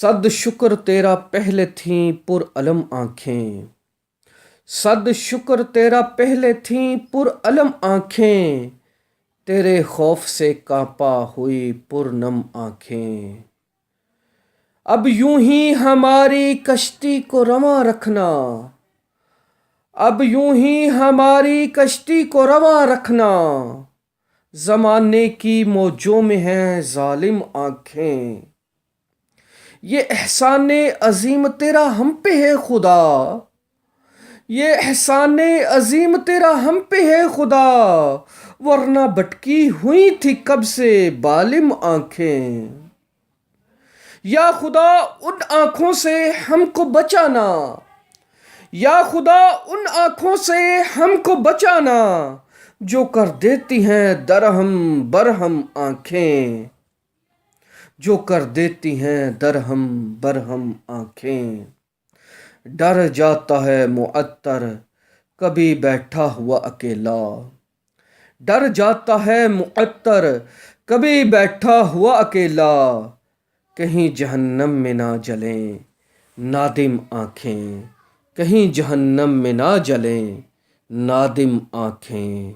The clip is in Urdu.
صد شکر تیرا پہلے تھیں پر علم آنکھیں، صد شکر تیرا پہلے تھیں پر علم آنکھیں، تیرے خوف سے کانپا ہوئی پرنم آنکھیں۔ اب یوں ہی ہماری کشتی کو رواں رکھنا، اب یوں ہی ہماری کشتی کو رواں رکھنا، زمانے کی موجوں میں ہیں ظالم آنکھیں۔ یہ احسان عظیم تیرا ہم پہ ہے خدا، یہ احسان عظیم تیرا ہم پہ ہے خدا، ورنہ بھٹکی ہوئی تھی کب سے بالم آنکھیں۔ یا خدا ان آنکھوں سے ہم کو بچانا، یا خدا ان آنکھوں سے ہم کو بچانا، جو کر دیتی ہیں درہم برہم آنکھیں، جو کر دیتی ہیں درہم برہم آنکھیں۔ ڈر جاتا ہے معطر کبھی بیٹھا ہوا اکیلا، ڈر جاتا ہے معطر کبھی بیٹھا ہوا اکیلا، کہیں جہنم میں نہ جلیں نادم آنکھیں، کہیں جہنم میں نہ جلیں نادم آنکھیں۔